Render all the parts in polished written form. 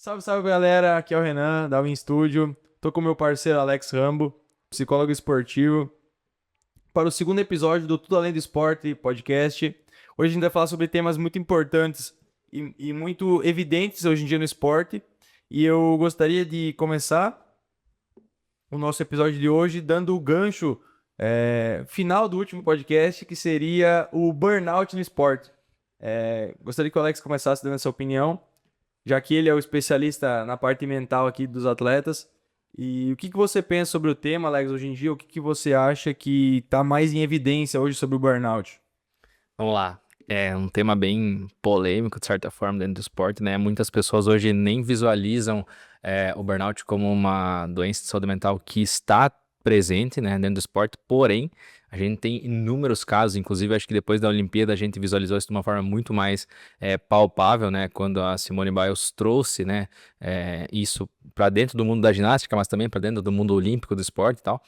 Salve, salve galera, aqui é o Renan, da Win Studio. Tô com meu parceiro Alex Rambo, psicólogo esportivo, para o segundo episódio do Tudo Além do Esporte podcast. Hoje a gente vai falar sobre temas muito importantes e muito evidentes hoje em dia no esporte. E eu gostaria de começar o nosso episódio de hoje dando o gancho final do último podcast, que seria o burnout no esporte. Gostaria que o Alex começasse dando essa opinião, já que ele é o especialista na parte mental aqui dos atletas. E o que você pensa sobre o tema, Alex, hoje em dia? O que você acha que está mais em evidência hoje sobre o burnout? Vamos lá. É um tema bem polêmico, de certa forma, dentro do esporte, né? Muitas pessoas hoje nem visualizam o burnout como uma doença de saúde mental que está presente, né, dentro do esporte, porém, a gente tem inúmeros casos, inclusive acho que depois da Olimpíada a gente visualizou isso de uma forma muito mais palpável, né, quando a Simone Biles trouxe, né, isso para dentro do mundo da ginástica, mas também para dentro do mundo olímpico do esporte e tal,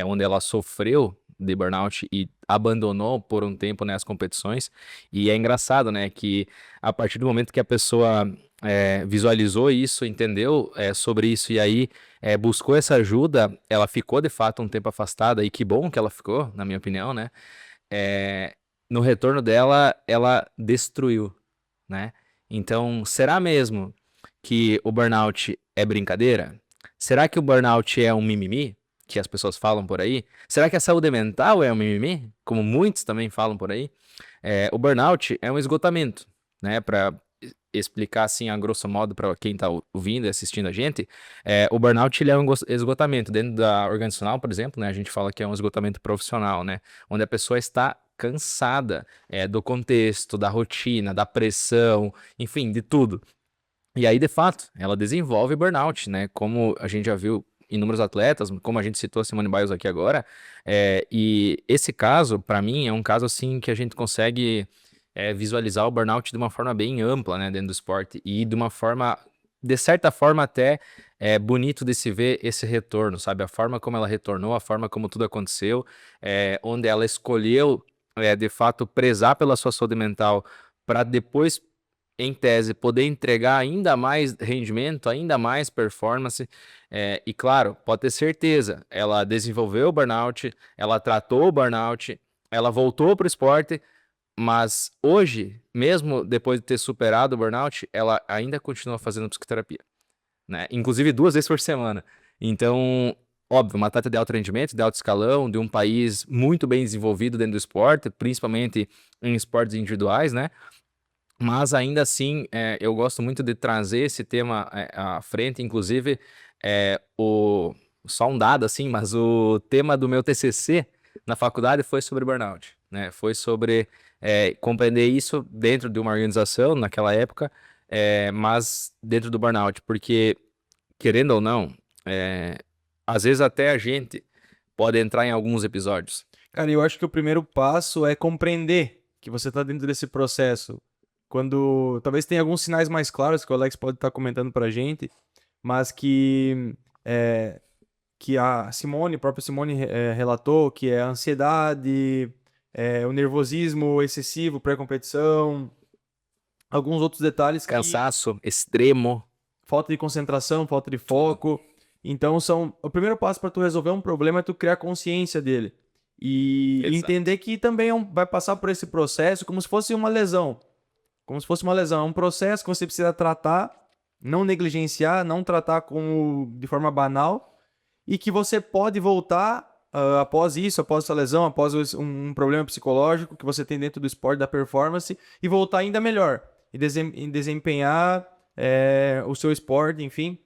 onde ela sofreu de burnout e abandonou por um tempo, né, as competições. E é engraçado, né, que a partir do momento que a pessoa visualizou isso, entendeu sobre isso e aí buscou essa ajuda, ela ficou de fato um tempo afastada e que bom que ela ficou, na minha opinião, né? É, no retorno dela, ela destruiu, né? Então, será mesmo que o burnout é brincadeira? Será que o burnout é um mimimi, que as pessoas falam por aí? Será que a saúde mental é um mimimi, como muitos também falam por aí? O burnout é um esgotamento, né? Para explicar assim a grosso modo para quem está ouvindo e assistindo a gente, o burnout ele é um esgotamento dentro da organizacional, por exemplo, né? A gente fala que é um esgotamento profissional, né? Onde a pessoa está cansada do contexto, da rotina, da pressão, enfim, de tudo. E aí, de fato, ela desenvolve burnout, né? Como a gente já viu inúmeros atletas, como a gente citou a Simone Biles aqui agora. E esse caso, para mim, é um caso assim que a gente consegue visualizar o burnout de uma forma bem ampla, né, dentro do esporte e de uma forma, de certa forma, até bonito de se ver esse retorno, sabe? A forma como ela retornou, a forma como tudo aconteceu, onde ela escolheu, de fato, prezar pela sua saúde mental para depois em tese, poder entregar ainda mais rendimento, ainda mais performance. E claro, pode ter certeza, ela desenvolveu o burnout, ela tratou o burnout, ela voltou para o esporte, mas hoje, mesmo depois de ter superado o burnout, ela ainda continua fazendo psicoterapia, né? Inclusive 2 vezes por semana. Então, óbvio, uma atleta de alto rendimento, de alto escalão, de um país muito bem desenvolvido dentro do esporte, principalmente em esportes individuais, né? Mas ainda assim, eu gosto muito de trazer esse tema à frente, inclusive, só um dado assim, mas o tema do meu TCC na faculdade foi sobre burnout, né? Foi sobre compreender isso dentro de uma organização naquela época, mas dentro do burnout, porque, querendo ou não, às vezes até a gente pode entrar em alguns episódios. Cara, eu acho que o primeiro passo é compreender que você está dentro desse processo. Quando talvez tenha alguns sinais mais claros que o Alex pode estar comentando pra gente, mas é, que a própria Simone, relatou, que é a ansiedade, o nervosismo excessivo pré-competição, alguns outros detalhes que Cansaço extremo. falta de concentração, falta de foco. Então o primeiro passo para tu resolver um problema é tu criar consciência dele e Exato. entender que também vai passar por esse processo como se fosse uma lesão. Como se fosse uma lesão, é um processo que você precisa tratar, não negligenciar, não tratar como de forma banal e que você pode voltar após isso, após essa lesão, após um problema psicológico que você tem dentro do esporte, da performance, e voltar ainda melhor e desempenhar o seu esporte, enfim,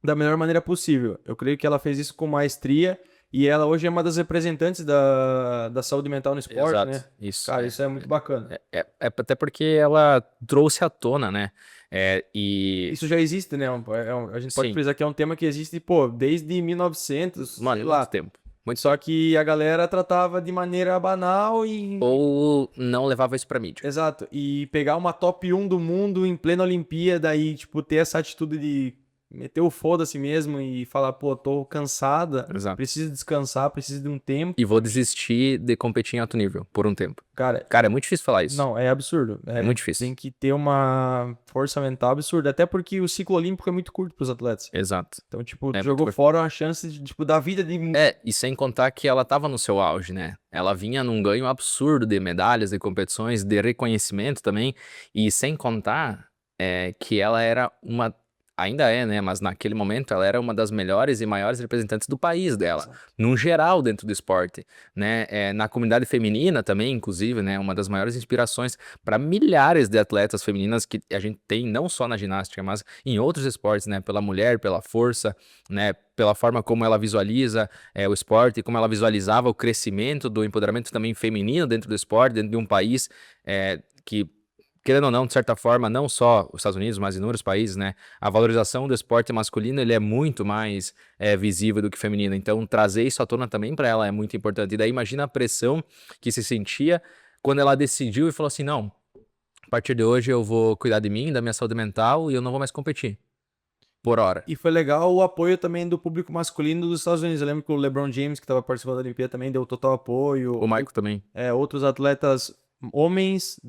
da melhor maneira possível. Eu creio que ela fez isso com maestria e ela hoje é uma das representantes da saúde mental no esporte, Exato, né? isso. Cara, isso é muito bacana. Até porque ela trouxe à tona, né? E Isso já existe, né? A gente pode sim, frisar que é um tema que existe, pô, desde 1900, sei mano, muito lá. tempo, muito Só tempo. que a galera tratava de maneira banal Ou não levava isso pra mídia. exato, e pegar uma top 1 do mundo em plena Olimpíada e, tipo, ter essa atitude de meter o foda-se mesmo e falar, pô, tô cansada, Exato. preciso descansar, preciso de um tempo. E vou desistir de competir em alto nível por um tempo. Cara, Cara, é muito difícil falar isso. não, é absurdo. É muito difícil. Tem que ter uma força mental absurda, até porque o ciclo olímpico é muito curto pros atletas. Exato. Então, tipo, É, jogou fora uma chance de, tipo, da vida de... e sem contar que ela tava no seu auge, né? Ela vinha num ganho absurdo de medalhas, de competições, de reconhecimento também. E sem contar que ela era uma... Ainda é, né? Mas naquele momento ela era uma das melhores e maiores representantes do país dela, num geral dentro do esporte, né? Na comunidade feminina também, inclusive, né? Uma das maiores inspirações para milhares de atletas femininas que a gente tem não só na ginástica, mas em outros esportes, né? Pela mulher, pela força, né? Pela forma como ela visualiza o esporte, como ela visualizava o crescimento do empoderamento também feminino dentro do esporte, dentro de um país que, querendo ou não, de certa forma, não só os Estados Unidos, mas inúmeros países, né? A valorização do esporte masculino, ele é muito mais visível do que feminino. Então, trazer isso à tona também para ela é muito importante. E daí, imagina a pressão que se sentia quando ela decidiu e falou assim, não, a partir de hoje eu vou cuidar de mim, da minha saúde mental e eu não vou mais competir. Por hora. E foi legal o apoio também do público masculino dos Estados Unidos. Eu lembro que o LeBron James, que estava participando da Olimpíada, também deu total apoio. O Michael também. Outros atletas homens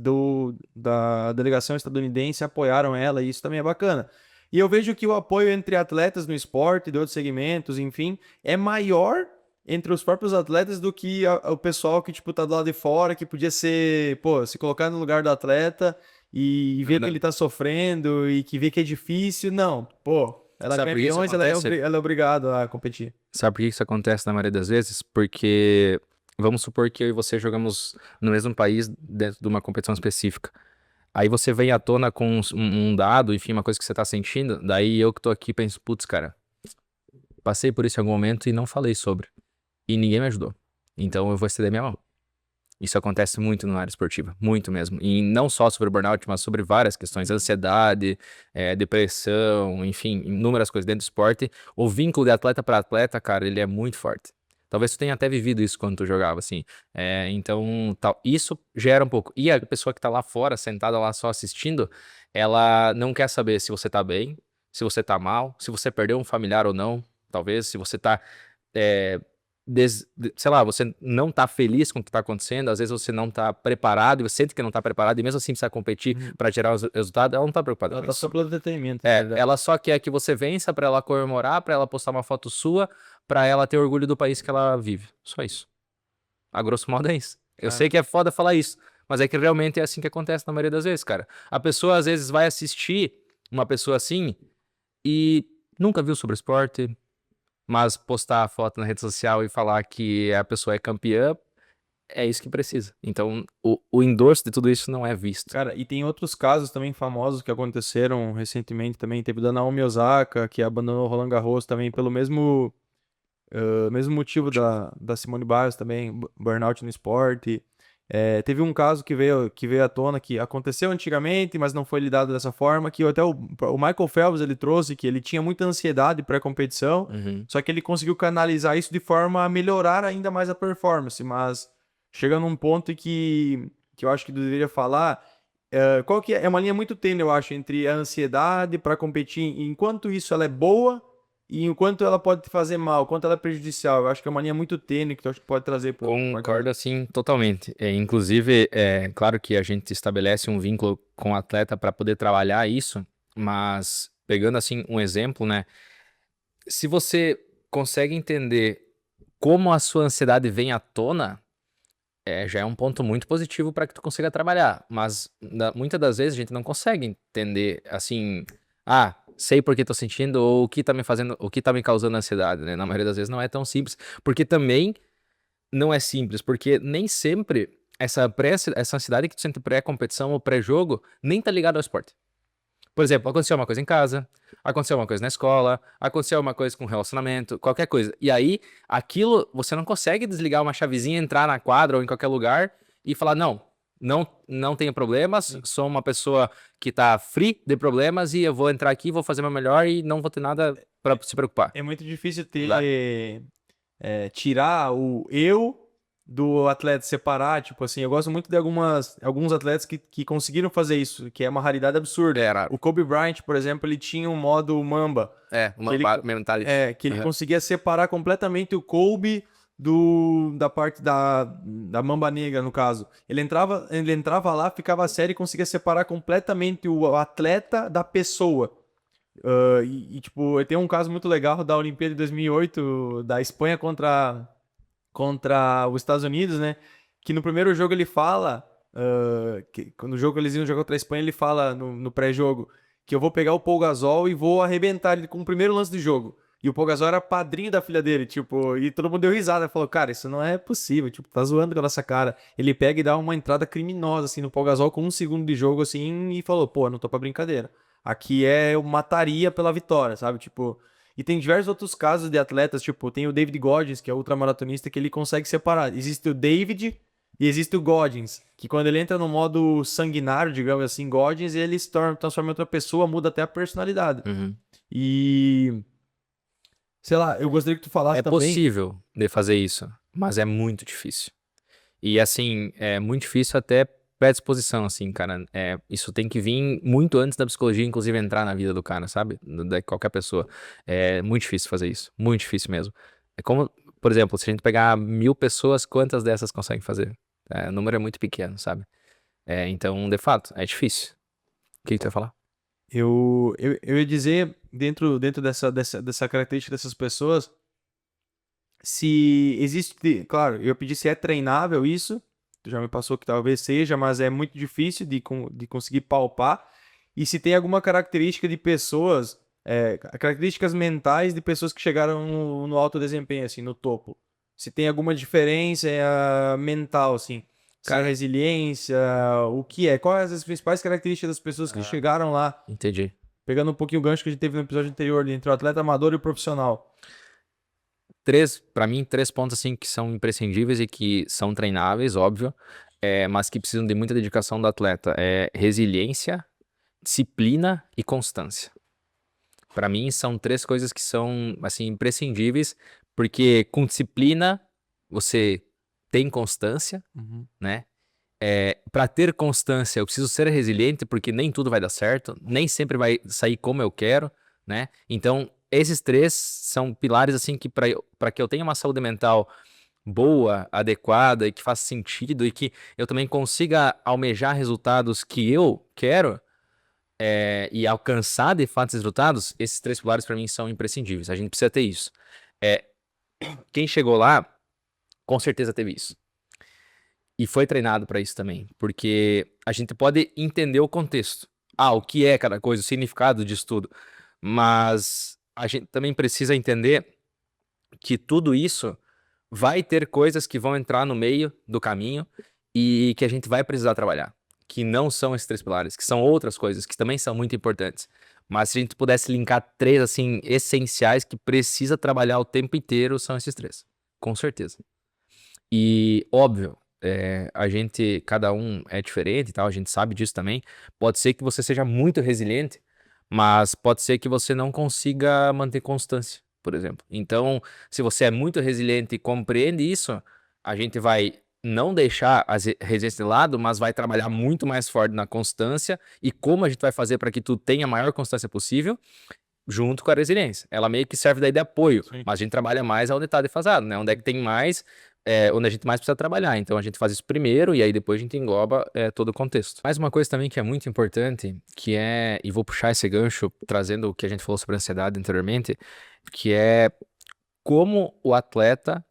da delegação estadunidense apoiaram ela, e isso também é bacana. E eu vejo que o apoio entre atletas no esporte, de outros segmentos, enfim, é maior entre os próprios atletas do que o pessoal que, tipo, tá do lado de fora, que podia ser, pô, se colocar no lugar do atleta e ver que ele tá sofrendo e que vê que é difícil. Não, pô, ela Sabe ganha por que isso milhões, acontece? ela é obrigada a competir. Sabe por que isso acontece na maioria das vezes? Porque vamos supor que eu e você jogamos no mesmo país dentro de uma competição específica. Aí você vem à tona com um dado, enfim, uma coisa que você tá sentindo, daí eu que tô aqui penso, putz, cara, passei por isso em algum momento e não falei sobre. E ninguém me ajudou. Então eu vou estender minha mão. Isso acontece muito na área esportiva, muito mesmo. E não só sobre burnout, mas sobre várias questões, ansiedade, depressão, enfim, inúmeras coisas dentro do esporte. O vínculo de atleta para atleta, cara, ele é muito forte. Talvez tu tenha até vivido isso quando tu jogava, assim. Então, isso gera um pouco. E a pessoa que tá lá fora, sentada lá só assistindo, ela não quer saber se você tá bem, se você tá mal, se você perdeu um familiar ou não, talvez, se você tá sei lá, você não tá feliz com o que tá acontecendo, às vezes você não tá preparado, e você sente que não tá preparado, e mesmo assim precisa competir pra tirar os resultados, ela não tá preocupada Ela com tá isso. só pelo entretenimento. na verdade. Ela só quer que você vença pra ela comemorar, pra ela postar uma foto sua, pra ela ter orgulho do país que ela vive. Só isso. A grosso modo é isso. Eu sei que é foda falar isso, mas é que realmente é assim que acontece na maioria das vezes, cara. A pessoa às vezes vai assistir uma pessoa assim e nunca viu sobre esporte, mas postar a foto na rede social e falar que a pessoa é campeã, é isso que precisa. Então, o endorso de tudo isso não é visto. Cara, e tem outros casos também famosos que aconteceram recentemente também. Teve da Naomi Osaka, que abandonou o Roland Garros também pelo mesmo motivo da Simone Biles também, burnout no esporte. Teve um caso que veio à tona que aconteceu antigamente, mas não foi lidado dessa forma, que até o Michael Phelps ele trouxe que ele tinha muita ansiedade pré-competição, só que ele conseguiu canalizar isso de forma a melhorar ainda mais a performance, mas chega num ponto que eu acho que deveria falar, qual que é uma linha muito tênue, eu acho, entre a ansiedade para competir, enquanto isso ela é boa e enquanto ela pode te fazer mal, quanto ela é prejudicial. Eu acho que é uma linha muito tênue que eu acho que pode trazer para Concordo, assim, totalmente. Inclusive, claro que a gente estabelece um vínculo com o atleta para poder trabalhar isso, mas pegando, assim, um exemplo, né? Se você consegue entender como a sua ansiedade vem à tona, já é um ponto muito positivo para que tu consiga trabalhar. Mas muitas das vezes a gente não consegue entender, assim, sei por que tô sentindo ou o que tá me fazendo, o que tá me causando ansiedade, né? Na maioria das vezes não é tão simples, porque também não é simples, porque nem sempre essa ansiedade que tu sente pré-competição ou pré-jogo nem tá ligado ao esporte. Por exemplo, aconteceu uma coisa em casa, aconteceu uma coisa na escola, aconteceu uma coisa com relacionamento, qualquer coisa. E aí, aquilo, você não consegue desligar uma chavezinha, entrar na quadra ou em qualquer lugar e falar, não tenho problemas, sou uma pessoa que tá free de problemas e eu vou entrar aqui, vou fazer meu melhor e não vou ter nada pra se preocupar. É muito difícil tirar o eu do atleta separar, tipo assim, eu gosto muito de alguns atletas que conseguiram fazer isso, que é uma raridade absurda. Era, O Kobe Bryant, por exemplo, ele tinha um modo Mamba, que ele, mentality. que ele Uhum. conseguia separar completamente o Kobe da parte da Mamba Negra, no caso. Ele entrava lá, ficava sério e conseguia separar completamente o atleta da pessoa. Tipo, tem um caso muito legal da Olimpíada de 2008, da Espanha contra os Estados Unidos, né? Que no primeiro jogo ele fala, que, no jogo eles iam jogar contra a Espanha, ele fala no pré-jogo que eu vou pegar o Paul Gasol e vou arrebentar ele com o primeiro lance de jogo. E o Paul Gasol era padrinho da filha dele, tipo, e todo mundo deu risada, falou, cara, isso não é possível, tipo, tá zoando com a nossa cara. Ele pega e dá uma entrada criminosa, assim, no Paul Gasol com 1 segundo de jogo, assim, e falou, pô, não tô pra brincadeira. Aqui eu mataria pela vitória, sabe? Tipo, e tem diversos outros casos de atletas, tipo, tem o David Goggins, que é ultramaratonista, que ele consegue separar. Existe o David e existe o Goggins, que quando ele entra no modo sanguinário, digamos assim, Goggins, ele se transforma em outra pessoa, muda até a personalidade. Uhum. E, sei lá, eu gostaria que tu falasse É também. possível de fazer isso, mas é muito difícil. E assim, é muito difícil até predisposição, assim, cara. Isso tem que vir muito antes da psicologia, inclusive, entrar na vida do cara, sabe? Da qualquer pessoa. É muito difícil fazer isso. Muito difícil mesmo. É como, por exemplo, se a gente pegar 1000 pessoas, quantas dessas conseguem fazer? O número é muito pequeno, sabe? Então, de fato, é difícil. O que tu ia falar? Eu ia dizer, dentro dessa característica dessas pessoas, se existe, claro, eu pedi se é treinável isso, tu já me passou que talvez seja, mas é muito difícil de conseguir palpar, e se tem alguma característica de pessoas, características mentais de pessoas que chegaram no alto desempenho, assim, no topo. Se tem alguma diferença mental, assim, cara, Sim. resiliência, o que é? Quais as principais características das pessoas que Ah, chegaram lá? entendi. Pegando um pouquinho o gancho que a gente teve no episódio anterior, entre o atleta amador e o profissional. Para mim, 3 pontos assim que são imprescindíveis e que são treináveis, óbvio, mas que precisam de muita dedicação do atleta. É resiliência, disciplina e constância. Para mim, são 3 coisas que são assim imprescindíveis, porque com disciplina você tem constância, Uhum. né? Para ter constância, eu preciso ser resiliente, porque nem tudo vai dar certo, nem sempre vai sair como eu quero, né? Então, esses 3 são pilares assim que para que eu tenha uma saúde mental boa, adequada e que faça sentido e que eu também consiga almejar resultados que eu quero, e alcançar de fato esses resultados, esses 3 pilares para mim são imprescindíveis. A gente precisa ter isso. É, Quem chegou lá, com certeza teve isso. E foi treinado para isso também, porque a gente pode entender o contexto. O que é cada coisa, o significado disso tudo. Mas a gente também precisa entender que tudo isso vai ter coisas que vão entrar no meio do caminho e que a gente vai precisar trabalhar. Que não são esses 3 pilares, que são outras coisas que também são muito importantes. Mas se a gente pudesse linkar 3, assim, essenciais que precisa trabalhar o tempo inteiro, são esses 3. Com certeza. E, óbvio, a gente, cada um é diferente e tal, a gente sabe disso também. Pode ser que você seja muito resiliente, mas pode ser que você não consiga manter constância, por exemplo. Então, se você é muito resiliente e compreende isso, a gente vai não deixar a resiliência de lado, mas vai trabalhar muito mais forte na constância e como a gente vai fazer para que tu tenha a maior constância possível, junto com a resiliência. Ela meio que serve daí de apoio, Sim. mas a gente trabalha mais onde está defasado, né? Onde é que tem mais, onde a gente mais precisa trabalhar. Então a gente faz isso primeiro e aí depois a gente engloba todo o contexto. Mais uma coisa também que é muito importante, e vou puxar esse gancho trazendo o que a gente falou sobre ansiedade anteriormente, que é como o atleta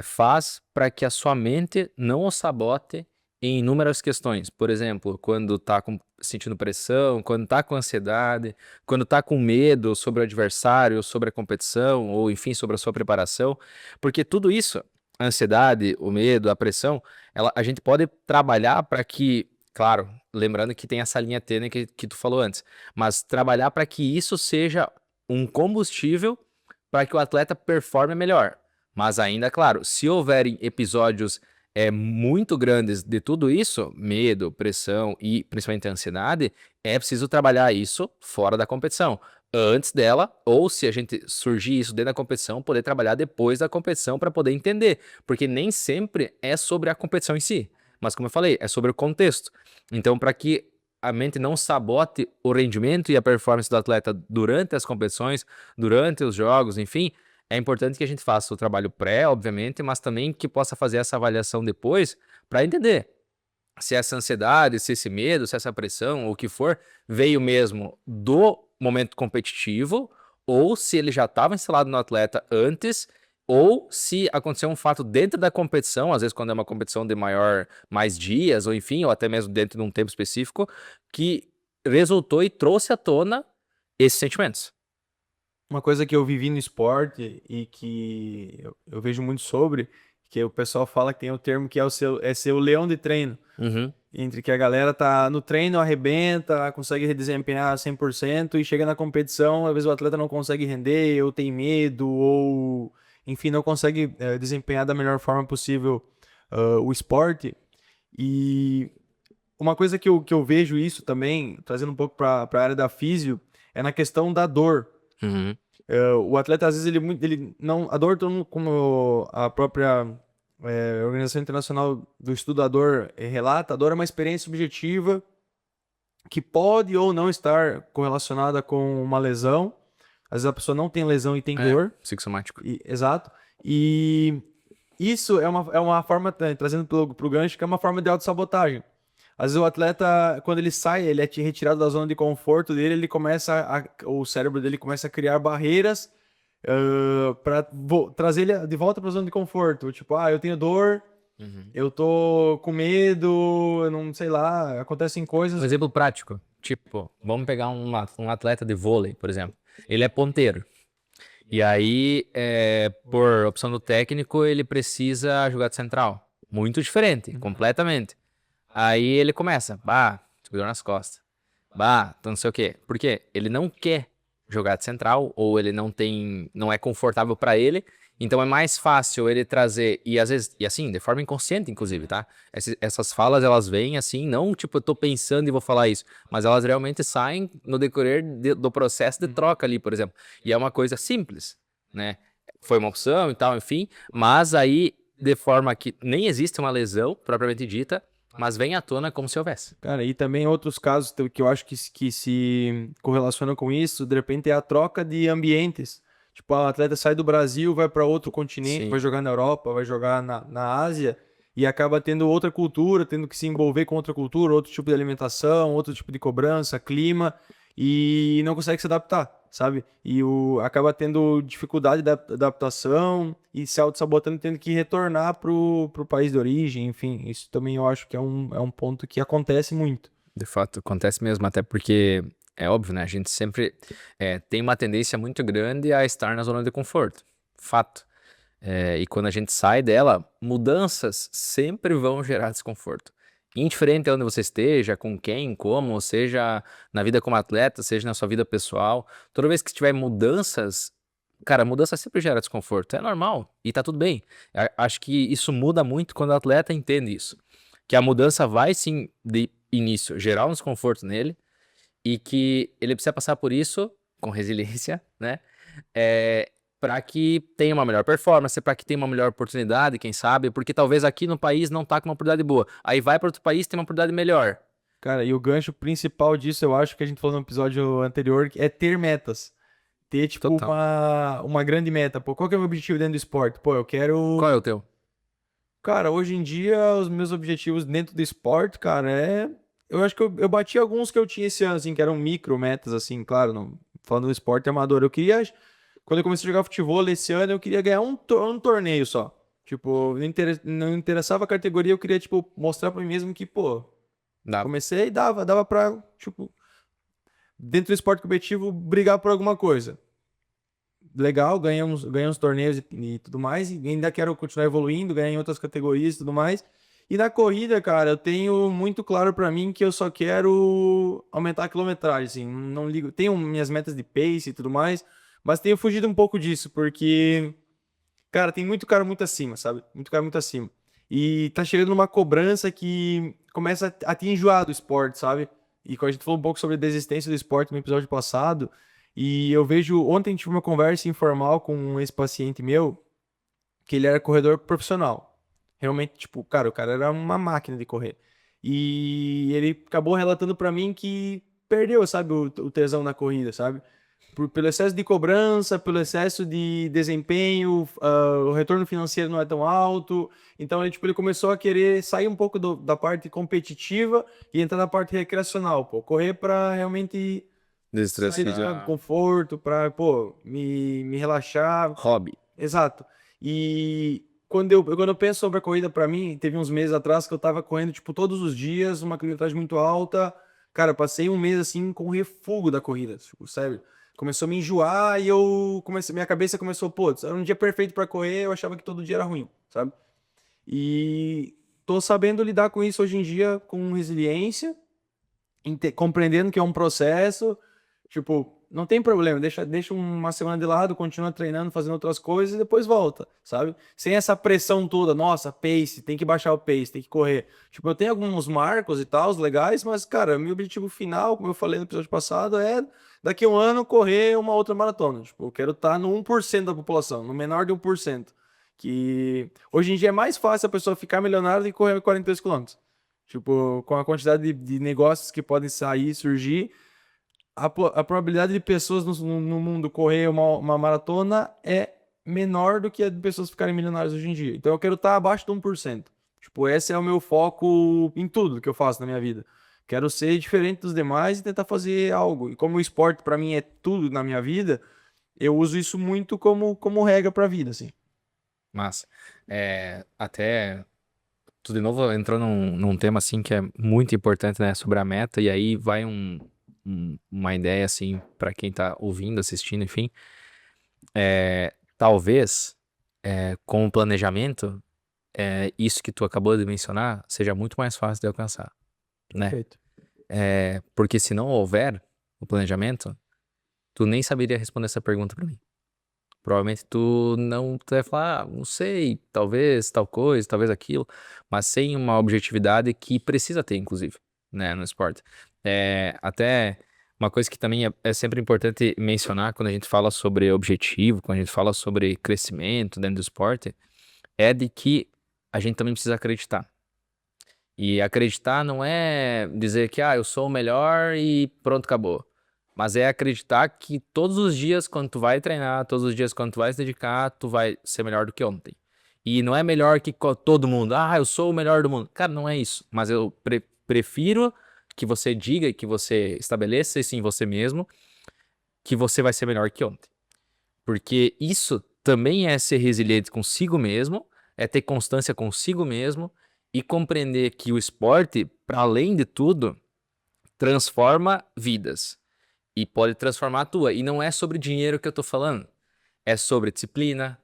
faz para que a sua mente não o sabote em inúmeras questões. Por exemplo, quando tá sentindo pressão, quando tá com ansiedade, quando tá com medo sobre o adversário, sobre a competição, ou enfim, sobre a sua preparação. Porque tudo isso, a ansiedade, o medo, a pressão, a gente pode trabalhar para que, claro, lembrando que tem essa linha tênue que tu falou antes, mas trabalhar para que isso seja um combustível para que o atleta performe melhor. Mas ainda, claro, se houverem episódios muito grandes de tudo isso, medo, pressão e principalmente a ansiedade, é preciso trabalhar isso fora da competição. Antes dela, ou se a gente surgir isso dentro da competição, poder trabalhar depois da competição para poder entender. Porque nem sempre é sobre a competição em si. Mas, como eu falei, é sobre o contexto. Então, para que a mente não sabote o rendimento e a performance do atleta durante as competições, durante os jogos, enfim, é importante que a gente faça o trabalho pré, obviamente, mas também que possa fazer essa avaliação depois para entender se essa ansiedade, se esse medo, se essa pressão, ou o que for, veio mesmo do momento competitivo, ou se ele já estava instalado no atleta antes, ou se aconteceu um fato dentro da competição, às vezes quando é uma competição de mais dias, ou enfim, ou até mesmo dentro de um tempo específico, que resultou e trouxe à tona esses sentimentos. Uma coisa que eu vivi no esporte e que eu vejo muito sobre, que o pessoal fala que tem o termo que é ser o leão de treino. Uhum. Entre que a galera tá no treino, arrebenta, consegue desempenhar 100% e chega na competição, às vezes o atleta não consegue render, ou tem medo, ou enfim, não consegue desempenhar da melhor forma possível o esporte. E uma coisa que eu vejo isso também, trazendo um pouco para a área da físio, é na questão da dor. Uhum. O atleta, às vezes, ele não. A dor, como a própria Organização Internacional do Estudo da Dor relata, a dor é uma experiência subjetiva que pode ou não estar correlacionada com uma lesão. Às vezes a pessoa não tem lesão e tem É, dor. psicossomático. Exato. E isso é uma forma, trazendo pro gancho, que é uma forma de autossabotagem. Às vezes o atleta, quando ele sai, ele é retirado da zona de conforto dele, o cérebro dele começa a criar barreiras para trazer ele de volta para a zona de conforto. Tipo, eu tenho dor, Uhum. eu tô com medo, eu não sei lá, acontecem Um coisas. exemplo prático, tipo, vamos pegar um atleta de vôlei, por exemplo. Ele é ponteiro. E aí, por opção do técnico, ele precisa jogar de central. Muito diferente, completamente. Aí ele começa, tô com dor nas costas. Tô não sei o quê. Por quê? Ele não quer jogar de central, ou ele não é confortável pra ele. Então é mais fácil ele trazer, e às vezes, e assim, de forma inconsciente, inclusive, tá? Essas falas, elas vêm assim, não tipo, eu tô pensando e vou falar isso, mas elas realmente saem no decorrer do processo de troca ali, por exemplo. E é uma coisa simples, né? Foi uma opção e tal, enfim, mas aí, de forma que nem existe uma lesão propriamente dita, mas vem à tona como se houvesse. Cara, e também outros casos que eu acho que se correlacionam com isso, de repente é a troca de ambientes. Tipo, o atleta sai do Brasil, vai para outro continente, Sim. vai jogar na Europa, vai jogar na Ásia, e acaba tendo outra cultura, tendo que se envolver com outra cultura, outro tipo de alimentação, outro tipo de cobrança, clima, e não consegue se adaptar, sabe? Acaba tendo dificuldade da adaptação e se auto-sabotando, tendo que retornar pro país de origem, enfim. Isso também eu acho que é um ponto que acontece muito. De fato, acontece mesmo, até porque é óbvio, né? A gente sempre tem uma tendência muito grande a estar na zona de conforto. Fato. E quando a gente sai dela, mudanças sempre vão gerar desconforto. Indiferente de onde você esteja, com quem, como, seja na vida como atleta, seja na sua vida pessoal, toda vez que tiver mudanças, cara, mudança sempre gera desconforto. É normal e tá tudo bem. Acho que isso muda muito quando o atleta entende isso. Que a mudança vai sim, de início, gerar um desconforto nele e que ele precisa passar por isso com resiliência, né? Para que tenha uma melhor performance, para que tenha uma melhor oportunidade, quem sabe, porque talvez aqui no país não tá com uma oportunidade boa. Aí vai para outro país, tem uma oportunidade melhor. Cara, e o gancho principal disso, eu acho que a gente falou no episódio anterior, é ter metas. Ter, tipo, Total. uma grande meta. Pô, qual que é o meu objetivo dentro do esporte? Pô, eu quero. Qual é o teu? Cara, hoje em dia, os meus objetivos dentro do esporte, cara, Eu acho que eu bati alguns que eu tinha esse ano, assim, que eram micro metas, assim, claro, não... falando do esporte amador. Eu queria. Quando eu comecei a jogar futebol esse ano, eu queria ganhar um torneio só. Tipo, não interessava a categoria, eu queria, tipo, mostrar pra mim mesmo que, pô, Dá. comecei e dava pra, tipo, dentro do esporte competitivo, brigar por alguma coisa. Legal, ganhei uns torneios e tudo mais, e ainda quero continuar evoluindo, ganhar em outras categorias e tudo mais. E na corrida, cara, eu tenho muito claro pra mim que eu só quero aumentar a quilometragem, assim, não ligo. Tenho minhas metas de pace e tudo mais, mas tenho fugido um pouco disso, porque, cara, tem muito cara muito acima, sabe? Muito cara muito acima. E tá chegando numa cobrança que começa a te enjoar do esporte, sabe? E quando a gente falou um pouco sobre a desistência do esporte no episódio passado, e eu vejo, ontem tive uma conversa informal com esse paciente meu, que ele era corredor profissional. Realmente, tipo, cara, o cara era uma máquina de correr. E ele acabou relatando pra mim que perdeu, sabe, o tesão na corrida, sabe? Pelo excesso de cobrança, pelo excesso de desempenho, o retorno financeiro não é tão alto. Então, ele, tipo, ele começou a querer sair um pouco da parte competitiva e entrar na parte recreacional, pô. Correr pra realmente sair do Desestressar. conforto, pra, pô, me relaxar. Hobby. Exato. E quando eu penso sobre a corrida, pra mim, teve uns meses atrás que eu tava correndo, tipo, todos os dias, uma quilometragem muito alta. Cara, eu passei um mês, assim, com refugo da corrida, tipo, sério. Começou a me enjoar e minha cabeça começou, pô, era um dia perfeito pra correr, eu achava que todo dia era ruim, sabe? E tô sabendo lidar com isso hoje em dia com resiliência, compreendendo que é um processo, tipo, não tem problema, deixa uma semana de lado, continua treinando, fazendo outras coisas e depois volta, sabe? Sem essa pressão toda, nossa, pace, tem que baixar o pace, tem que correr. Tipo, eu tenho alguns marcos e tal, legais, mas, cara, meu objetivo final, como eu falei no episódio passado, é daqui a um ano correr uma outra maratona. Tipo, eu quero estar no 1% da população, no menor de 1%. Que hoje em dia é mais fácil a pessoa ficar milionária do que correr 42 quilômetros. Tipo, com a quantidade de negócios que podem sair, surgir, a probabilidade de pessoas no mundo correr uma maratona é menor do que a de pessoas ficarem milionárias hoje em dia. Então eu quero estar abaixo de 1%. Tipo, esse é o meu foco em tudo que eu faço na minha vida. Quero ser diferente dos demais e tentar fazer algo. E como o esporte para mim é tudo na minha vida, eu uso isso muito como regra para a vida, assim. Massa. Até tu de novo entrou num tema assim que é muito importante, né, sobre a meta, e aí vai uma ideia assim para quem tá ouvindo, assistindo, enfim. Talvez com o planejamento, isso que tu acabou de mencionar seja muito mais fácil de alcançar, né? Perfeito. Porque se não houver o planejamento, tu nem saberia responder essa pergunta para mim. Provavelmente tu vai falar, não sei, talvez tal coisa, talvez aquilo, mas sem uma objetividade que precisa ter, inclusive, né, no esporte. Até uma coisa que também é sempre importante mencionar quando a gente fala sobre objetivo, quando a gente fala sobre crescimento dentro do esporte, é de que a gente também precisa acreditar. E acreditar não é dizer que, eu sou o melhor e pronto, acabou. Mas é acreditar que todos os dias, quando tu vai treinar, todos os dias, quando tu vai se dedicar, tu vai ser melhor do que ontem. E não é melhor que todo mundo. Eu sou o melhor do mundo. Cara, não é isso. Mas eu prefiro que você diga e que você estabeleça isso em você mesmo, que você vai ser melhor que ontem. Porque isso também é ser resiliente consigo mesmo, é ter constância consigo mesmo e compreender que o esporte, para além de tudo, transforma vidas. E pode transformar a tua. E não é sobre dinheiro que eu tô falando. É sobre disciplina,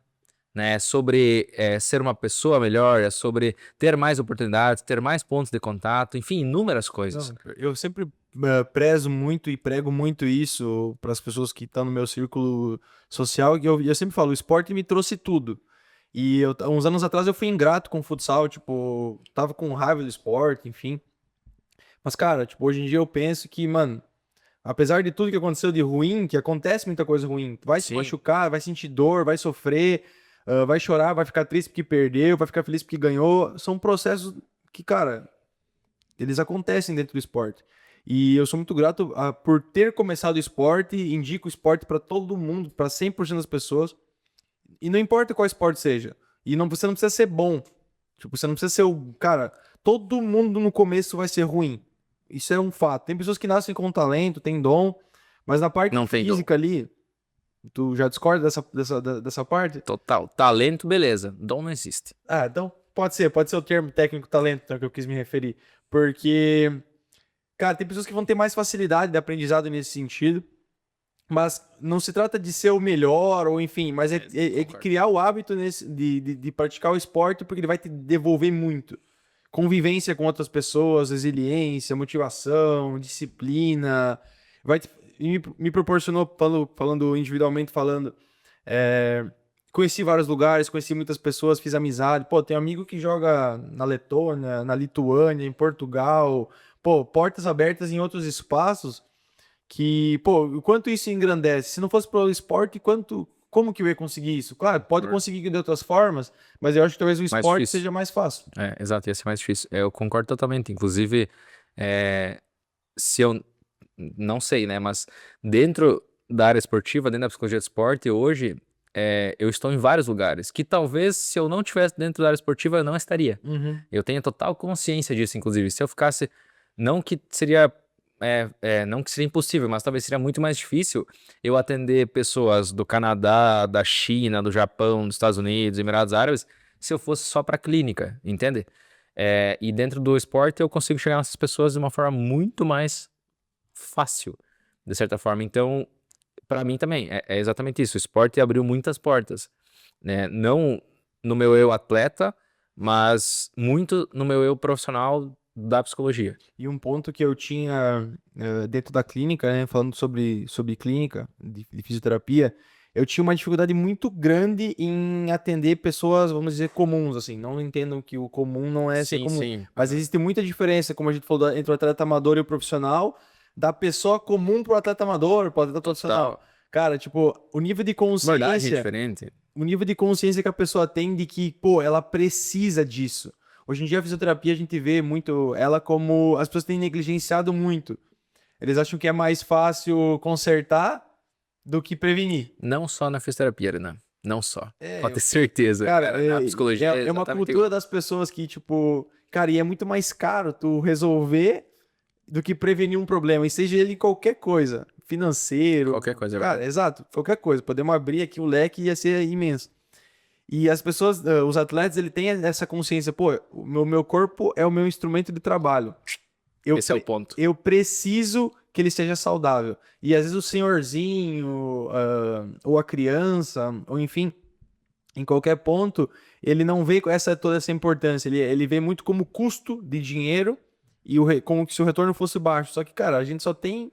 né? É sobre ser uma pessoa melhor, é sobre ter mais oportunidades, ter mais pontos de contato, enfim, inúmeras coisas. Não, eu sempre prezo muito e prego muito isso para as pessoas que estão no meu círculo social, que eu sempre falo, o esporte me trouxe tudo. E uns anos atrás eu fui ingrato com o futsal, tipo, tava com raiva do esporte, enfim. Mas, cara, tipo, hoje em dia eu penso que, mano, apesar de tudo que aconteceu de ruim, que acontece muita coisa ruim, tu vai se Sim. machucar, vai sentir dor, vai sofrer, vai chorar, vai ficar triste porque perdeu, vai ficar feliz porque ganhou. São processos que, cara, eles acontecem dentro do esporte. E eu sou muito grato por ter começado o esporte, indico o esporte para todo mundo, para 100% das pessoas. E não importa qual esporte seja. E você não precisa ser bom. Tipo, você não precisa ser o. Cara, todo mundo no começo vai ser ruim. Isso é um fato. Tem pessoas que nascem com talento, tem dom, mas na parte Não tem dom. física ali, tu já discorda dessa parte? Total. Talento, beleza. Dom não existe. Então pode ser o termo técnico talento então, que eu quis me referir. Porque, cara, tem pessoas que vão ter mais facilidade de aprendizado nesse sentido, mas não se trata de ser o melhor, ou enfim, mas é Concordo. criar o hábito de praticar o esporte, porque ele vai te devolver muito. Convivência com outras pessoas, resiliência, motivação, disciplina. Me proporcionou, falando individualmente, falando, é, conheci vários lugares, conheci muitas pessoas, fiz amizade. Pô, tem amigo que joga na Letônia, na Lituânia, em Portugal. Pô, portas abertas em outros espaços que, pô, o quanto isso engrandece. Se não fosse pelo esporte, como que eu ia conseguir isso? Claro, pode conseguir de outras formas, mas eu acho que talvez o Mais esporte difícil. seja mais fácil. Exato, ia ser mais difícil. Eu concordo totalmente. Inclusive, é, se eu não sei, né? Mas dentro da área esportiva, dentro da psicologia de esporte, hoje eu estou em vários lugares que talvez se eu não tivesse dentro da área esportiva, eu não estaria. Uhum. Eu tenho total consciência disso, inclusive. Se eu ficasse, não que seria, não que seria impossível, mas talvez seria muito mais difícil eu atender pessoas do Canadá, da China, do Japão, dos Estados Unidos, Emirados Árabes, se eu fosse só para clínica, entende? E dentro do esporte eu consigo chegar nessas pessoas de uma forma muito mais fácil, de certa forma. Então, para mim também, é exatamente isso. O esporte abriu muitas portas, né? Não no meu eu atleta, mas muito no meu eu profissional da psicologia. E um ponto que eu tinha dentro da clínica, né, falando sobre clínica de fisioterapia, eu tinha uma dificuldade muito grande em atender pessoas, vamos dizer, comuns, assim. Não entendam que o comum não é ser Sim, comum, sim. mas existe muita diferença, como a gente falou, entre o atleta amador e o profissional, da pessoa comum pro atleta amador, pro atleta profissional. Cara, tipo, o nível de Abordagem consciência diferente. o nível de consciência que a pessoa tem de que, pô, ela precisa disso. Hoje em dia a fisioterapia a gente vê muito ela como as pessoas têm negligenciado muito. Eles acham que é mais fácil consertar do que prevenir. Não só na fisioterapia, Renan. Não só. É, Pode ter certeza. cara, Cara, na psicologia é é uma exatamente cultura igual. das pessoas que, tipo, cara, e é muito mais caro tu resolver do que prevenir um problema, e seja ele qualquer coisa, financeiro, Qualquer coisa é cara, verdade. exato, qualquer coisa. Podemos abrir aqui o leque e ia ser imenso. E as pessoas, os atletas, ele tem essa consciência, pô, o meu corpo é o meu instrumento de trabalho. Eu, Esse é o ponto. eu preciso que ele seja saudável. E às vezes o senhorzinho, ou a criança, ou enfim, em qualquer ponto, ele não vê toda essa importância. Ele vê muito como custo de dinheiro e como se o retorno fosse baixo. Só que, cara, a gente só tem.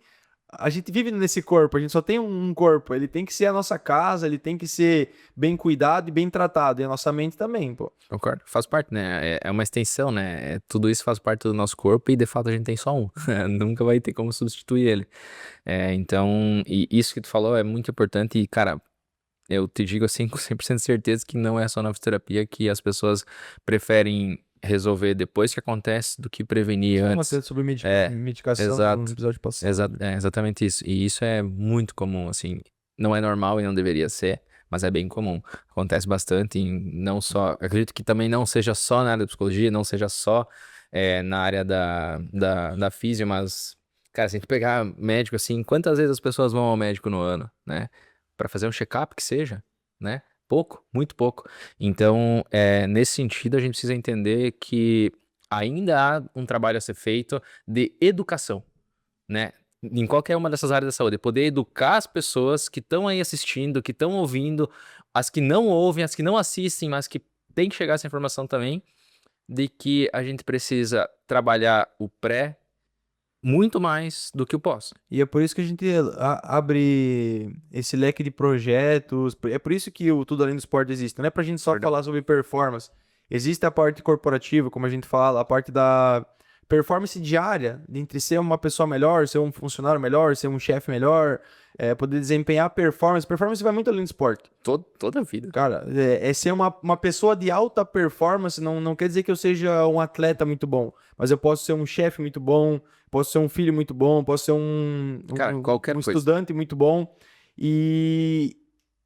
A gente vive nesse corpo, a gente só tem um corpo. Ele tem que ser a nossa casa, ele tem que ser bem cuidado e bem tratado. E a nossa mente também, pô. Concordo. Faz parte, né? É uma extensão, né? Tudo isso faz parte do nosso corpo e de fato a gente tem só um. Nunca vai ter como substituir ele. Então, e isso que tu falou é muito importante e, cara, eu te digo assim com 100% de certeza que não é só na fisioterapia que as pessoas preferem resolver depois que acontece do que prevenir Uma antes. coisa sobre medicação no Exato. episódio passado. É exatamente isso. E isso é muito comum, assim. Não é normal e não deveria ser, mas é bem comum. Acontece bastante em não só. Acredito que também não seja só na área da psicologia, não seja só na área da físio, mas, cara, se a gente pegar médico, assim, quantas vezes as pessoas vão ao médico no ano, né? Pra fazer um check-up que seja, né? Pouco, muito pouco. Então, nesse sentido, a gente precisa entender que ainda há um trabalho a ser feito de educação, né? Em qualquer uma dessas áreas da saúde, poder educar as pessoas que estão aí assistindo, que estão ouvindo, as que não ouvem, as que não assistem, mas que tem que chegar essa informação também, de que a gente precisa trabalhar o pré muito mais do que o pós. E é por isso que a gente abre esse leque de projetos. É por isso que o Tudo Além do Esporte existe. Não é pra gente só Verdade. falar sobre performance. Existe a parte corporativa, como a gente fala, a parte da performance diária, de entre ser uma pessoa melhor, ser um funcionário melhor, ser um chefe melhor, poder desempenhar performance. Performance vai muito além do esporte. Toda a vida. Cara, ser uma pessoa de alta performance não quer dizer que eu seja um atleta muito bom, mas eu posso ser um chefe muito bom, posso ser um filho muito bom, posso ser Cara, qualquer um coisa. estudante muito bom. E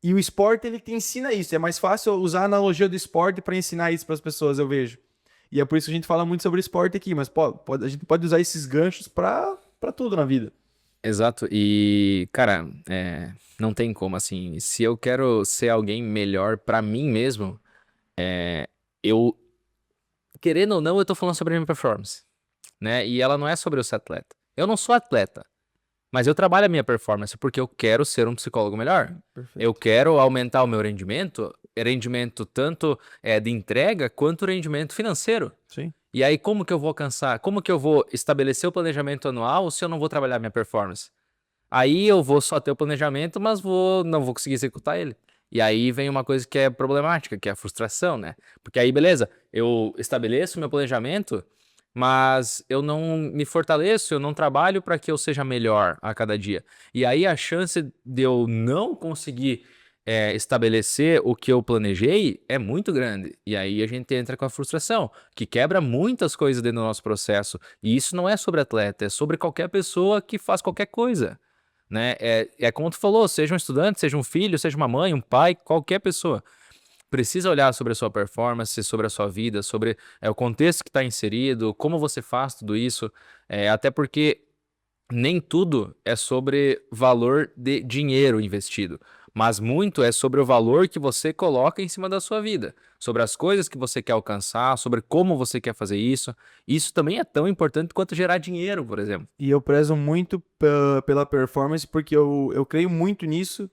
o esporte, ele te ensina isso. É mais fácil usar a analogia do esporte para ensinar isso para as pessoas, eu vejo. E é por isso que a gente fala muito sobre esporte aqui, mas a gente pode usar esses ganchos para tudo na vida. Exato, e cara, não tem como, assim, se eu quero ser alguém melhor pra mim mesmo, eu, querendo ou não, eu tô falando sobre a minha performance, né, e ela não é sobre eu ser atleta. Eu não sou atleta, mas eu trabalho a minha performance porque eu quero ser um psicólogo melhor. Perfeito. Eu quero aumentar o meu rendimento tanto de entrega quanto rendimento financeiro. Sim. E aí, como que eu vou alcançar? Como que eu vou estabelecer o planejamento anual se eu não vou trabalhar minha performance? Aí eu vou só ter o planejamento, mas não vou conseguir executar ele. E aí vem uma coisa que é problemática, que é a frustração, né? Porque aí, beleza, eu estabeleço meu planejamento, mas eu não me fortaleço, eu não trabalho para que eu seja melhor a cada dia. E aí a chance de eu não conseguir estabelecer o que eu planejei é muito grande. E aí a gente entra com a frustração, que quebra muitas coisas dentro do nosso processo. E isso não é sobre atleta, é sobre qualquer pessoa que faz qualquer coisa. Né? É como tu falou, seja um estudante, seja um filho, seja uma mãe, um pai, qualquer pessoa. Precisa olhar sobre a sua performance, sobre a sua vida, sobre o contexto que está inserido, como você faz tudo isso. Até porque nem tudo é sobre valor de dinheiro investido, mas muito é sobre o valor que você coloca em cima da sua vida, sobre as coisas que você quer alcançar, sobre como você quer fazer isso. Isso também é tão importante quanto gerar dinheiro, por exemplo. E eu prezo muito pela performance, porque eu creio muito nisso,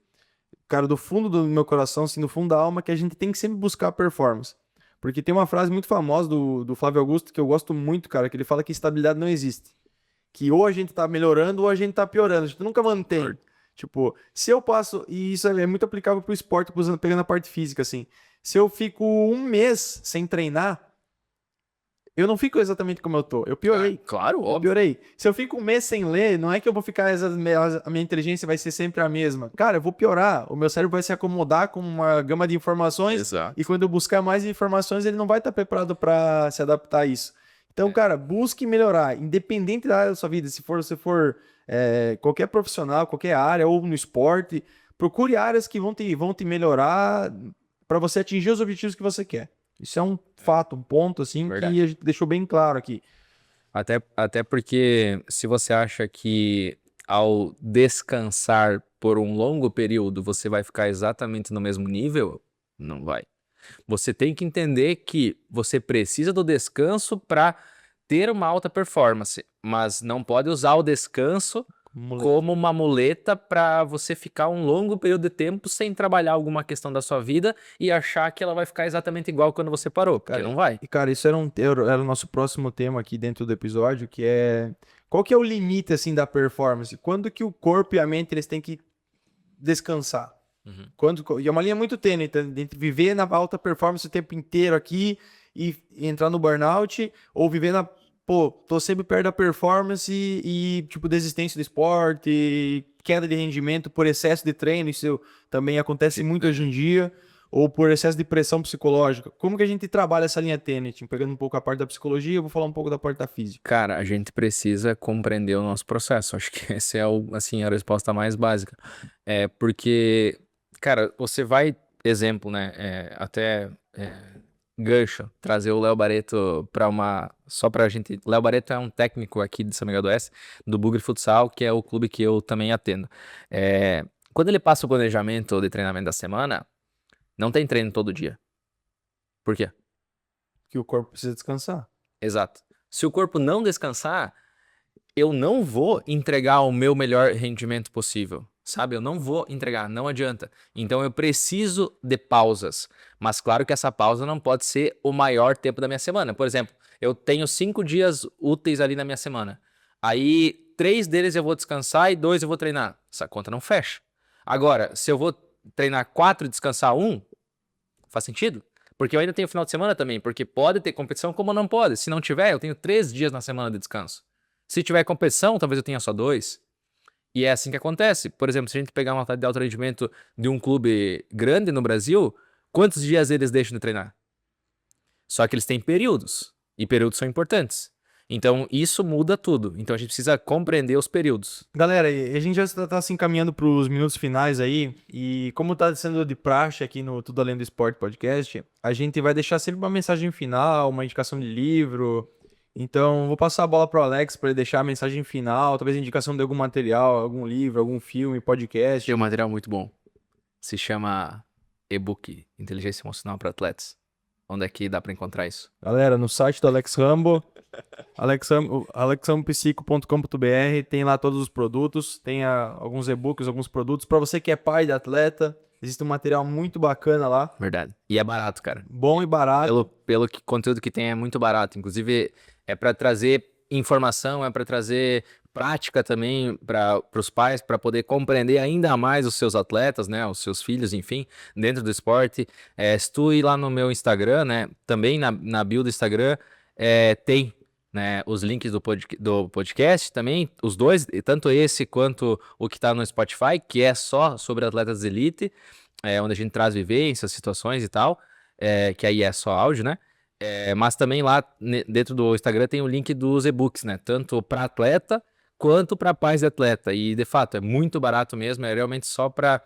cara, do fundo do meu coração, assim, do fundo da alma, que a gente tem que sempre buscar a performance. Porque tem uma frase muito famosa do Flávio Augusto, que eu gosto muito, cara, que ele fala que estabilidade não existe. Que ou a gente tá melhorando ou a gente tá piorando. A gente nunca mantém. Tipo, se eu passo. E isso é muito aplicável pro esporte, pegando a parte física, assim. Se eu fico um mês sem treinar, eu não fico exatamente como eu tô. Eu piorei. Claro, Eu óbvio. piorei. Se eu fico um mês sem ler, não é que eu vou ficar. A minha inteligência vai ser sempre a mesma. Cara, eu vou piorar. O meu cérebro vai se acomodar com uma gama de informações. Exato. E quando eu buscar mais informações, ele não vai estar preparado para se adaptar a isso. Então, cara, busque melhorar, independente da área da sua vida. Se você for qualquer profissional, qualquer área, ou no esporte, procure áreas que vão te melhorar para você atingir os objetivos que você quer. Isso é um fato, um ponto, assim, Verdade. que a gente deixou bem claro aqui. Até porque se você acha que ao descansar por um longo período você vai ficar exatamente no mesmo nível, não vai. Você tem que entender que você precisa do descanso para ter uma alta performance, mas não pode usar o descanso como uma muleta para você ficar um longo período de tempo sem trabalhar alguma questão da sua vida e achar que ela vai ficar exatamente igual quando você parou, porque Cara, não vai. e cara, isso era o nosso próximo tema aqui dentro do episódio, que é qual que é o limite assim da performance? Quando que o corpo e a mente eles têm que descansar? E é uma linha muito tênue entre viver na alta performance o tempo inteiro aqui e entrar no burnout, ou viver tô sempre perto da performance tipo, desistência do esporte, queda de rendimento por excesso de treino, isso também acontece muito hoje em dia, ou por excesso de pressão psicológica. Como que a gente trabalha essa linha tênue? Tipo, pegando um pouco a parte da psicologia, eu vou falar um pouco da parte da física. Cara, a gente precisa compreender o nosso processo. Acho que essa é assim, a resposta mais básica. Porque, cara, você vai, exemplo, né? Gancho, trazer o Léo Barreto para só pra gente. Léo Barreto é um técnico aqui de São Miguel do Oeste, do Bugre Futsal, que é o clube que eu também atendo. Quando ele passa o planejamento de treinamento da semana, não tem treino todo dia. Por quê? Que o corpo precisa descansar. Exato. Se o corpo não descansar, eu não vou entregar o meu melhor rendimento possível, sabe? Eu não vou entregar, não adianta. Então eu preciso de pausas, mas claro que essa pausa não pode ser o maior tempo da minha semana. Por exemplo, eu tenho 5 dias úteis ali na minha semana. Aí 3 deles eu vou descansar e 2 eu vou treinar. Essa conta não fecha. Agora, se eu vou treinar 4 e descansar 1, faz sentido? Porque eu ainda tenho final de semana também, porque pode ter competição como não pode. Se não tiver, eu tenho 3 dias na semana de descanso. Se tiver competição, talvez eu tenha só 2. E é assim que acontece. Por exemplo, se a gente pegar uma atleta de alto rendimento de um clube grande no Brasil, quantos dias eles deixam de treinar? Só que eles têm períodos. E períodos são importantes. Então, isso muda tudo. Então, a gente precisa compreender os períodos. Galera, e a gente já está se encaminhando para os minutos finais aí, e como está sendo de praxe aqui no Tudo Além do Esporte podcast, a gente vai deixar sempre uma mensagem final, uma indicação de livro. Então, vou passar a bola para o Alex para ele deixar a mensagem final, talvez indicação de algum material, algum livro, algum filme, podcast. Tem um material muito bom. Se chama e-book Inteligência Emocional para Atletas. Onde é que dá para encontrar isso? Galera, no site do Alex Rambo, alexrambopsico.com.br, tem lá todos os produtos, tem alguns e-books, alguns produtos. Para você que é pai de atleta, existe um material muito bacana lá. Verdade. E é barato, cara. Bom e barato. Pelo conteúdo que tem, é muito barato. Inclusive, é para trazer informação, é para trazer prática também para os pais, para poder compreender ainda mais os seus atletas, né, os seus filhos, enfim, dentro do esporte. Se tu ir lá no meu Instagram, né, também na bio do Instagram, tem, né, os links do podcast também, os dois, tanto esse quanto o que está no Spotify, que é só sobre atletas de elite, onde a gente traz vivências, situações e tal, que aí é só áudio, né? Mas também lá dentro do Instagram tem o link dos e-books, né? Tanto para atleta quanto para pais de atleta. E de fato é muito barato mesmo, é realmente só para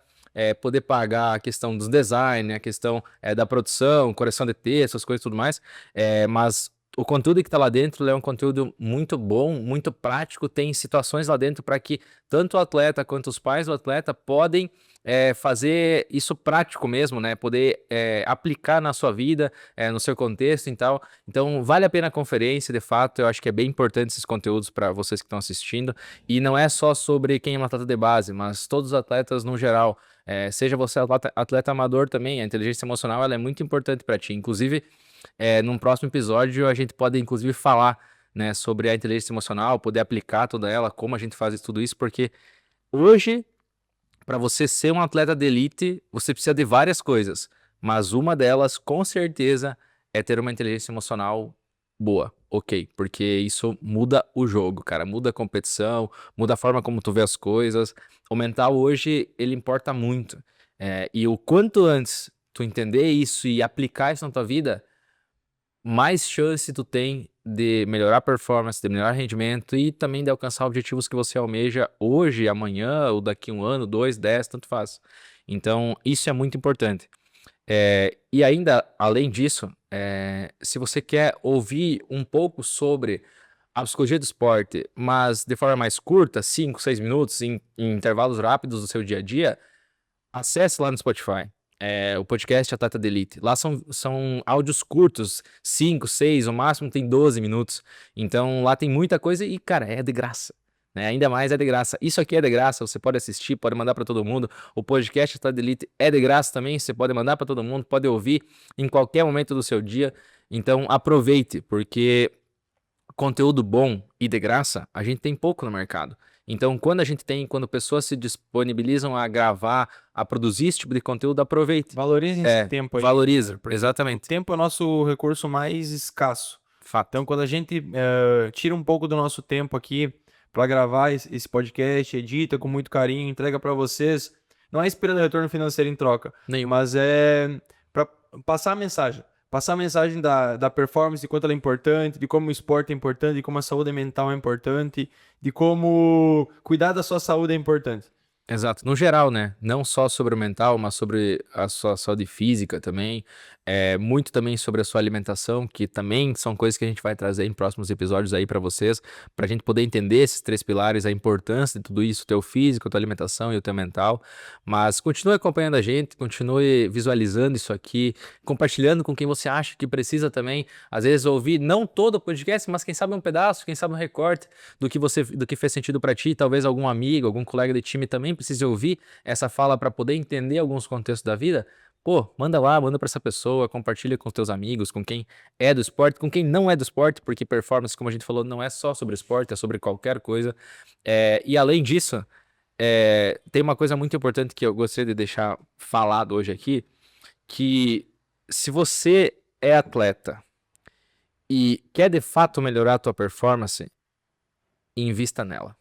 poder pagar a questão dos design, a questão da produção, correção de texto, essas coisas e tudo mais. Mas o conteúdo que está lá dentro é um conteúdo muito bom, muito prático, tem situações lá dentro para que tanto o atleta quanto os pais do atleta podem fazer isso prático mesmo, né? Poder aplicar na sua vida, no seu contexto e tal. Então, vale a pena a conferência, de fato. Eu acho que é bem importante esses conteúdos para vocês que estão assistindo. E não é só sobre quem é um atleta de base, mas todos os atletas no geral. Seja você atleta amador também, a inteligência emocional ela é muito importante para ti. Inclusive, num próximo episódio, a gente pode, inclusive, falar, né, sobre a inteligência emocional, poder aplicar toda ela, como a gente faz tudo isso, porque hoje para você ser um atleta de elite, você precisa de várias coisas, mas uma delas, com certeza, é ter uma inteligência emocional boa, ok? Porque isso muda o jogo, cara, muda a competição, muda a forma como tu vê as coisas. O mental hoje, ele importa muito. E o quanto antes tu entender isso e aplicar isso na tua vida, mais chance tu tem de melhorar a performance, de melhorar rendimento e também de alcançar objetivos que você almeja hoje, amanhã, ou daqui um ano, 2, 10, tanto faz. Então, isso é muito importante. E ainda, além disso, se você quer ouvir um pouco sobre a psicologia do esporte, mas de forma mais curta, 5, 6 minutos, em intervalos rápidos do seu dia a dia, acesse lá no Spotify. O podcast Atleta de Elite. Lá são áudios curtos, 5, 6, o máximo tem 12 minutos. Então lá tem muita coisa e, cara, é de graça. Né? Ainda mais é de graça. Isso aqui é de graça, você pode assistir, pode mandar para todo mundo. O podcast Atleta de Elite é de graça também, você pode mandar para todo mundo, pode ouvir em qualquer momento do seu dia. Então aproveite, porque conteúdo bom e de graça, a gente tem pouco no mercado. Então, quando pessoas se disponibilizam a gravar, a produzir esse tipo de conteúdo, aproveite. Valorizem esse tempo aí. Valoriza, Porque exatamente. o tempo é o nosso recurso mais escasso. Fato. Então, quando a gente tira um pouco do nosso tempo aqui para gravar esse podcast, edita com muito carinho, entrega para vocês, não é esperando retorno financeiro em troca, mas é para passar a mensagem. Passar a mensagem da performance, de quanto ela é importante, de como o esporte é importante, de como a saúde mental é importante, de como cuidar da sua saúde é importante. Exato, no geral, né? Não só sobre o mental, mas sobre a sua saúde física também. Muito também sobre a sua alimentação, que também são coisas que a gente vai trazer em próximos episódios aí pra vocês, pra gente poder entender esses 3 pilares, a importância de tudo isso, o teu físico, a tua alimentação e o teu mental. Mas continue acompanhando a gente, continue visualizando isso aqui, compartilhando com quem você acha que precisa também, às vezes ouvir não todo o podcast, mas quem sabe um pedaço, quem sabe um recorte do que fez sentido pra ti, talvez algum amigo, algum colega de time também precise ouvir essa fala para poder entender alguns contextos da vida. Pô, manda lá, manda para essa pessoa, compartilha com os teus amigos, com quem é do esporte, com quem não é do esporte, porque performance, como a gente falou, não é só sobre esporte, é sobre qualquer coisa. E além disso, tem uma coisa muito importante que eu gostaria de deixar falado hoje aqui, que se você é atleta e quer de fato melhorar a tua performance, invista nela.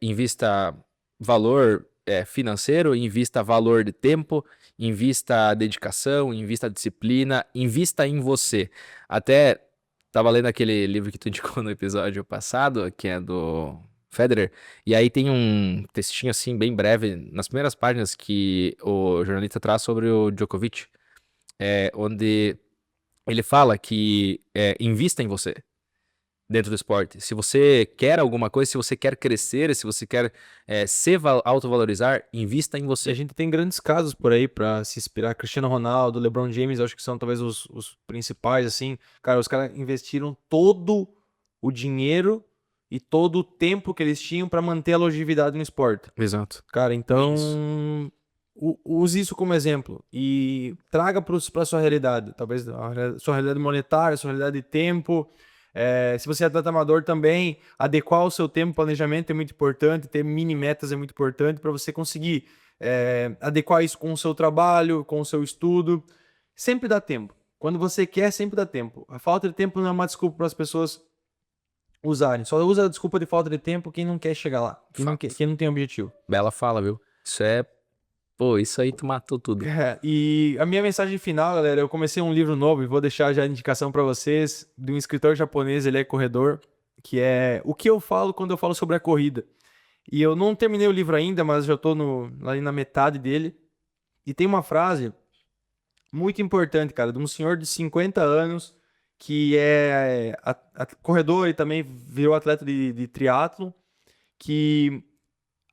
Invista valor financeiro, invista valor de tempo, invista dedicação, invista disciplina, invista em você. Até tava lendo aquele livro que tu indicou no episódio passado, que é do Federer, e aí tem um textinho assim bem breve, nas primeiras páginas, que o jornalista traz sobre o Djokovic, onde ele fala que invista em você dentro do esporte. Se você quer alguma coisa, se você quer crescer, se você quer se autovalorizar, invista em E você. a gente tem grandes casos por aí para se inspirar. Cristiano Ronaldo, LeBron James, eu acho que são talvez os principais, assim. Cara, os caras investiram todo o dinheiro e todo o tempo que eles tinham para manter a longevidade no esporte. Exato. Cara, então use isso como exemplo e traga para sua realidade. Talvez a sua realidade monetária, a sua realidade de tempo. Se você é atleta amador também, adequar o seu tempo, planejamento é muito importante, ter mini metas é muito importante para você conseguir adequar isso com o seu trabalho, com o seu estudo. Sempre dá tempo. Quando você quer, sempre dá tempo. A falta de tempo não é uma desculpa para as pessoas usarem. Só usa a desculpa de falta de tempo quem não quer chegar lá, quem não tem objetivo. Bela fala, viu? Pô, isso aí tu matou tudo. E a minha mensagem final, galera, eu comecei um livro novo e vou deixar já a indicação para vocês, de um escritor japonês, ele é corredor, que é O que eu falo quando eu falo sobre a corrida. E eu não terminei o livro ainda, mas já tô ali na metade dele. E tem uma frase muito importante, cara, de um senhor de 50 anos que é corredor e também virou atleta de triatlo, que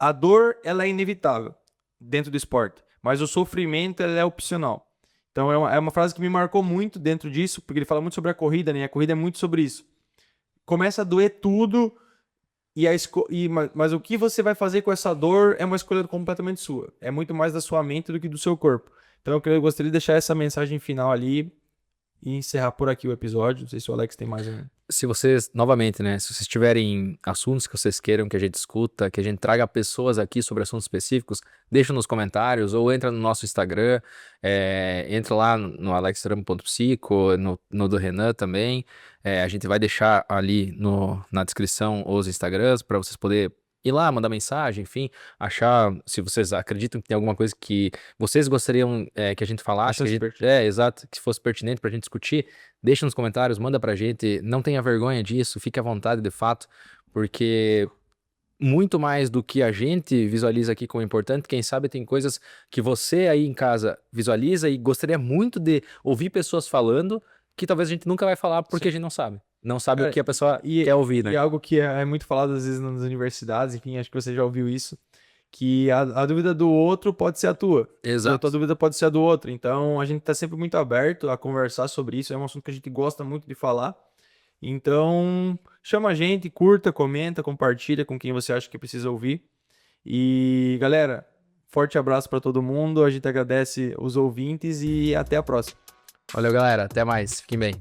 a dor ela é inevitável dentro do esporte, mas o sofrimento ela é opcional. Então é uma frase que me marcou muito dentro disso, porque ele fala muito sobre a corrida, né? A corrida é muito sobre isso. Começa a doer tudo, mas o que você vai fazer com essa dor é uma escolha completamente sua. É muito mais da sua mente do que do seu corpo. Então eu gostaria de deixar essa mensagem final ali e encerrar por aqui o episódio. Não sei se o Alex tem mais um. Se vocês, novamente, né, se vocês tiverem assuntos que vocês queiram que a gente discuta, que a gente traga pessoas aqui sobre assuntos específicos, deixa nos comentários ou entra no nosso Instagram, entra lá no alexramo.psico, no do Renan também. A gente vai deixar ali na descrição os Instagrams para vocês poderem ir lá, mandar mensagem, enfim, achar se vocês acreditam que tem alguma coisa que vocês gostariam que a gente falasse, exato, que fosse pertinente pra gente discutir, deixa nos comentários, manda pra gente, não tenha vergonha disso, fique à vontade de fato, porque muito mais do que a gente visualiza aqui como importante, quem sabe tem coisas que você aí em casa visualiza e gostaria muito de ouvir pessoas falando, que talvez a gente nunca vai falar porque a gente não sabe. Não sabe o que a pessoa quer ouvir, né? E algo que é muito falado às vezes nas universidades, enfim, acho que você já ouviu isso, que a dúvida do outro pode ser a tua. Exato. A tua dúvida pode ser a do outro. Então, a gente tá sempre muito aberto a conversar sobre isso. É um assunto que a gente gosta muito de falar. Então, chama a gente, curta, comenta, compartilha com quem você acha que precisa ouvir. E, galera, forte abraço para todo mundo. A gente agradece os ouvintes e até a próxima. Valeu, galera. Até mais. Fiquem bem.